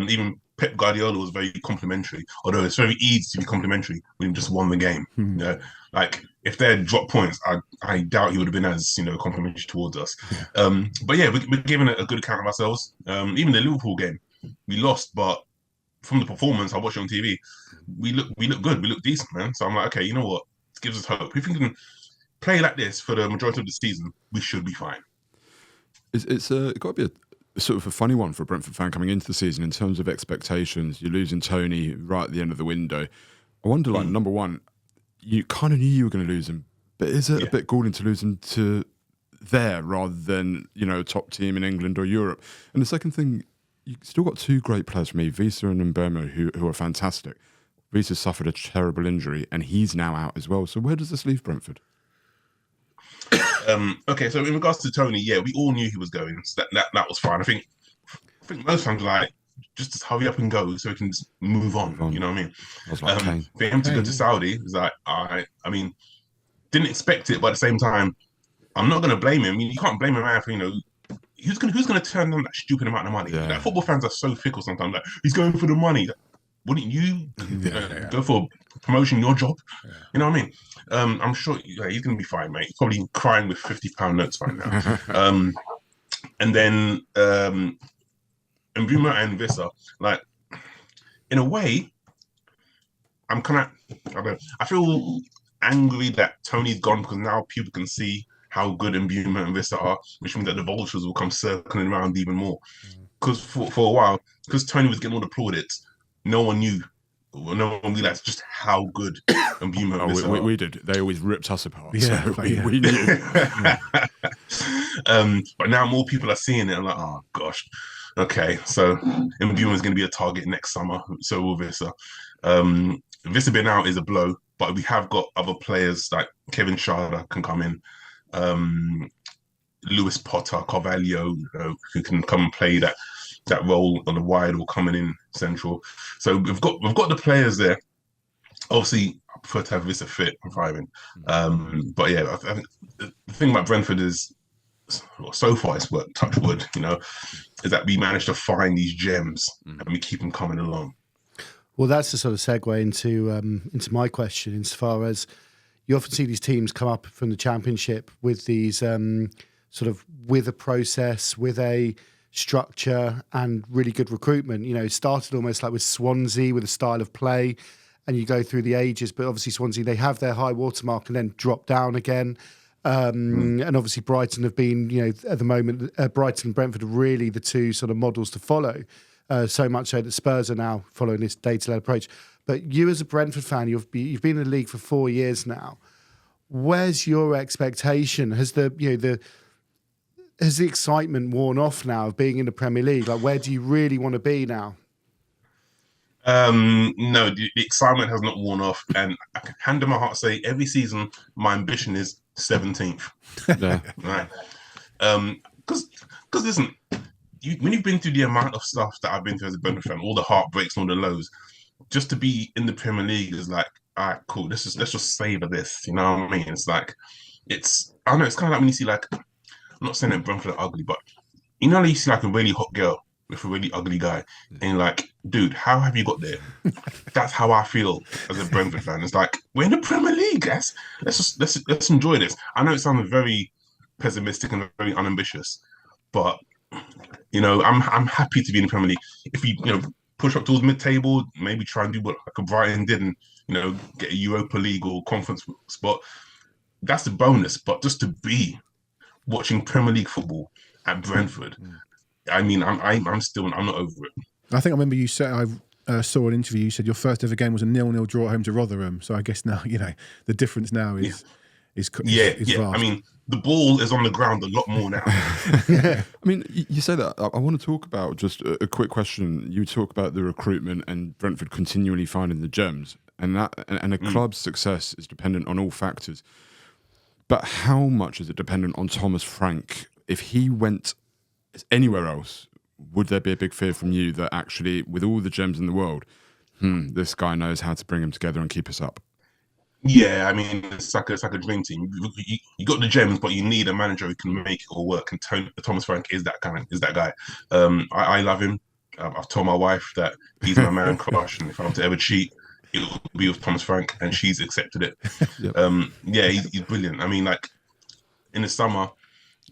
even Pep Guardiola was very complimentary. Although it's very easy to be complimentary when you just won the game. You know, like if they had dropped points, I doubt he would have been as complimentary towards us. But yeah, we're giving a good account of ourselves. Even the Liverpool game, we lost, but from the performance, I watched it on TV. We look good. We look decent, man. So I'm like, okay, you know what? It gives us hope. If we can play like this for the majority of the season, we should be fine. It's got to be a sort of a funny one for a Brentford fan coming into the season in terms of expectations. You're losing Tony right at the end of the window. I wonder, like, number one, you kind of knew you were going to lose him, but is it a bit galling to lose him to there rather than, a top team in England or Europe? And the second thing, you still got 2 great players for me, Visa and Mbemo, who are fantastic. Visa suffered a terrible injury and he's now out as well. So where does this leave Brentford? Okay, so in regards to Tony, we all knew he was going. So that was fine. I think most times like just hurry up and go so we can just move on. You know what I mean? I was like, for him to go to Saudi is like, I mean, didn't expect it, but at the same time, I'm not going to blame him. I mean, you can't blame a man for who's going to turn down that stupid amount of money. Like, football fans are so fickle sometimes. Like, he's going for the money. Wouldn't you go for promotion, your job? You know what I mean? I'm sure he's going to be fine, mate. He's probably crying with £50 notes right now. And then Mbuma and Vissa, like, in a way, I feel angry that Tony's gone because now people can see how good Mbuma and Vissa are, which means that the vultures will come circling around even more. Because for a while, because Tony was getting all the plaudits, no one realised just how good Mbuma and Vissa are. We did. They always ripped us apart. Yeah, so we knew. But now more people are seeing it and like, oh gosh, okay, so Mbuma is going to be a target next summer. So will Vissa. Vissa being out is a blow, but we have got other players like Kevin Schade can come in, Lewis Potter, Carvalho, who can come and play that role on the wide or coming in central. So we've got the players there. Obviously, I prefer to have Vissa fit and thriving. But yeah, I think the thing about Brentford is, so far it's worked, touch wood, is that we managed to find these gems and we keep them coming along. Well, that's the sort of segue into my question, as far as you often see these teams come up from the Championship with these with a process, with a structure and really good recruitment. It started almost like with Swansea with a style of play, and you go through the ages, but obviously Swansea, they have their high watermark and then drop down again. And obviously Brighton have been, at the moment, Brighton and Brentford are really the 2 sort of models to follow. So much so that Spurs are now following this data-led approach. But you as a Brentford fan, you've been in the league for 4 years now. Where's your expectation? Has the excitement worn off now of being in the Premier League? Like, where do you really want to be now? No, the excitement has not worn off, and I can hand on my heart say every season my ambition is 17th, Yeah, right? Because listen, when you've been through the amount of stuff that I've been through as a Brentford fan, all the heartbreaks and all the lows, just to be in the Premier League is like, all right, cool. Let's just savor this. You know what I mean? It's like I don't know. It's kind of like when you see like, I'm not saying that Brentford are ugly, but you know, you see like a really hot girl with a really ugly guy, and you're like, dude, how have you got there? That's how I feel as a Brentford fan. It's like we're in the Premier League, guys. Let's enjoy this. I know it sounds very pessimistic and very unambitious, but I'm happy to be in the Premier League. If we push up towards mid-table, maybe try and do what like a Brighton did, and get a Europa League or conference spot. That's a bonus. But just to be watching Premier League football at Brentford, I mean, I'm not over it. I think I remember you said I saw an interview. You said your first ever game was a 0-0 draw at home to Rotherham. So I guess now the difference now is vast. I mean, the ball is on the ground a lot more now. I mean, you say that. I want to talk about just a quick question. You talk about the recruitment and Brentford continually finding the gems, and a club's success is dependent on all factors. But how much is it dependent on Thomas Frank? If he went anywhere else, would there be a big fear from you that actually, with all the gems in the world, this guy knows how to bring them together and keep us up? Yeah, I mean, it's like a dream team. You got the gems, but you need a manager who can make it all work. And Thomas Frank is that guy. I love him. I've told my wife that he's my man crush, and if I were to ever cheat, it will be with Thomas Frank, and she's accepted it. Yep. Yeah, he's brilliant. I mean, like in the summer,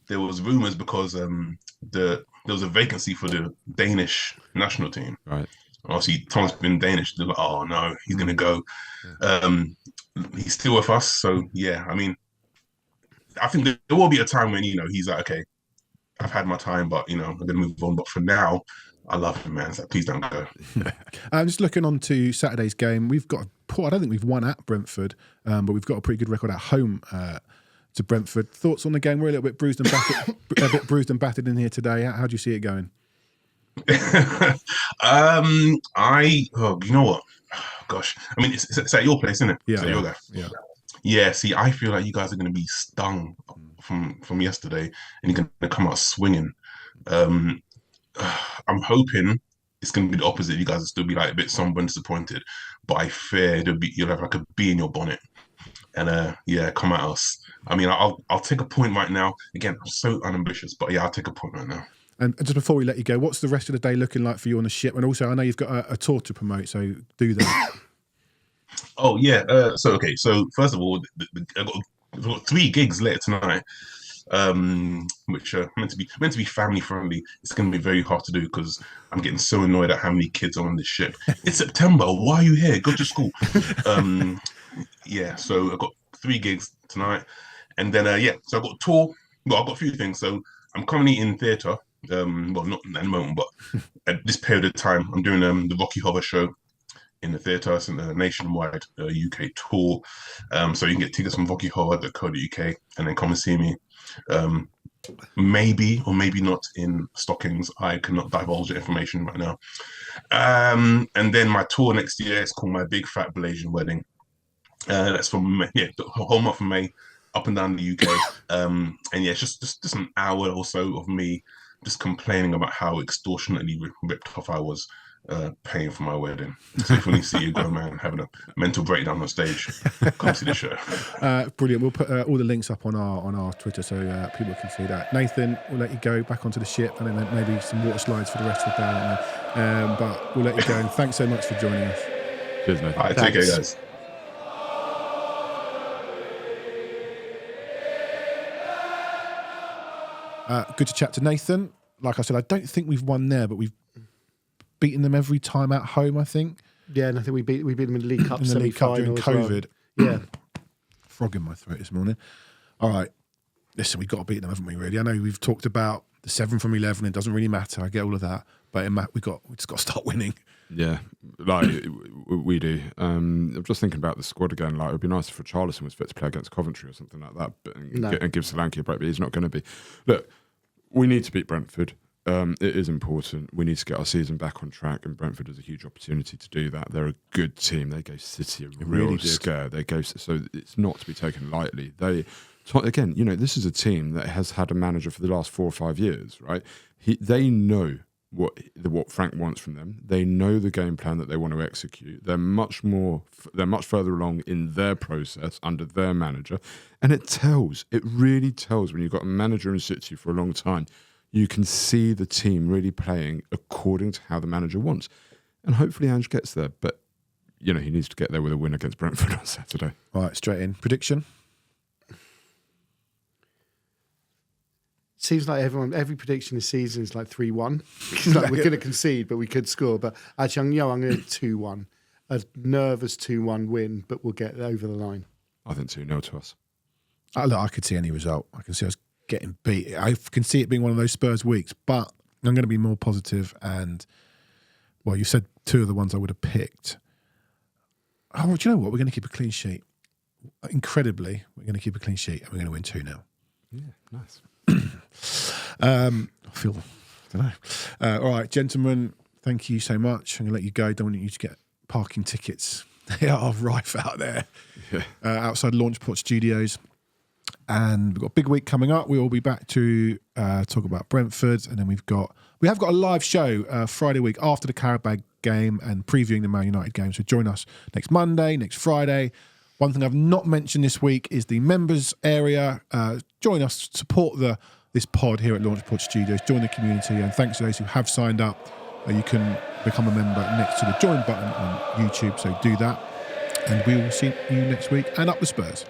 there was rumors because there was a vacancy for the Danish national team. Right. Obviously, Tom's been Danish. They're like, oh no, he's gonna go. He's still with us, so yeah. I mean, I think there will be a time when he's like, okay, I've had my time, but I'm gonna move on. But for now, I love him, man. So please don't go. I'm just looking on to Saturday's game. We've got I don't think we've won at Brentford, but we've got a pretty good record at home to Brentford. Thoughts on the game? We're a little bit bruised and battered in here today. How do you see it going? You know what? Gosh, I mean, it's at your place, isn't it? Yeah, your guy. Yeah. See, I feel like you guys are going to be stung from yesterday, and you're going to come out swinging. I'm hoping it's going to be the opposite. You guys will still be like a bit somber and disappointed, but I fear you'll have like a bee in your bonnet, and come at us. I mean, I'll take a point right now. Again, I'm so unambitious, but yeah, I'll take a point right now. And just before we let you go, what's the rest of the day looking like for you on the ship? And also, I know you've got a tour to promote, so do that. Oh yeah. So first of all, I've got 3 gigs later tonight, which are meant to be family friendly. It's going to be very hard to do because I'm getting so annoyed at how many kids are on this ship. It's September. Why are you here? Go to school. Yeah. So I've got 3 gigs tonight, and then So I've got a tour. Well, I've got a few things. So I'm currently in theatre. Well, not at the moment, but at this period of time, I'm doing the Rocky Horror show in the theatre. It's a nationwide UK tour. So you can get tickets from rockyhorror.co.uk and then come and see me. Maybe or maybe not in stockings. I cannot divulge the information right now. And then my tour next year is called My Big Fat Blasian Wedding. That's from the whole month of May, up and down the UK. And yeah, it's just an hour or so of me just complaining about how extortionately ripped off I was paying for my wedding. So if you see a grown man having a mental breakdown on stage, come see the show. Brilliant. We'll put all the links up on our Twitter so people can see that. Nathan, we'll let you go back onto the ship and then maybe some water slides for the rest of the day. But we'll let you go. And thanks so much for joining us. Cheers, Nathan. All right, take care, guys. Good to chat to Nathan. Like I said, I don't think we've won there, but we've beaten them every time at home, I think. Yeah, and I think we beat them in the League Cup semi-final during COVID. Well. Yeah. Frog in my throat this morning. All right. Listen, we've got to beat them, haven't we, really? I know we've talked about the 7 from 11. It doesn't really matter. I get all of that. But we just got to start winning. Yeah, like we do. I'm just thinking about the squad again. Like, it would be nice if Richarlison was fit to play against Coventry or something like that, and give Solanke a break, but he's not going to be. Look, we need to beat Brentford. it is important. We need to get our season back on track, and Brentford is a huge opportunity to do that. They're a good team. They gave City a real scare. So it's not to be taken lightly. Again, this is a team that has had a manager for the last 4 or 5 years, right? They know what Frank wants from them. They know the game plan that they want to execute. They're much further along in their process under their manager, and it really tells when you've got a manager in situ for a long time. You can see the team really playing according to how the manager wants, and hopefully Ange gets there. But he needs to get there with a win against Brentford on Saturday. All right, straight in prediction. Seems like every prediction this season is like 3-1. It's like we're going to concede, but we could score. But actually, I'm going to 2-1. A nervous 2-1 win, but we'll get over the line. I think 2-0 to us. Look, I could see any result. I can see us getting beat. I can see it being one of those Spurs weeks, but I'm going to be more positive. And, well, you said 2 of the ones I would have picked. Oh, well, do you know what? We're going to keep a clean sheet. Incredibly, we're going to keep a clean sheet, and we're going to win 2-0. Yeah, nice. I don't know. All right, gentlemen, thank you so much. I'm going to let you go. Don't want you to get parking tickets. They are rife out there. Yeah. Outside Launchport Studios. And we've got a big week coming up. We will be back to talk about Brentford. And then we have got a live show Friday week after the Carabao game and previewing the Man United game. So join us next Monday, next Friday. One thing I've not mentioned this week is the members area. Join us, support this pod here at Launchport Studios, join the community, and thanks to those who have signed up. You can become a member next to the join button on YouTube, so do that. And we will see you next week, and up the Spurs.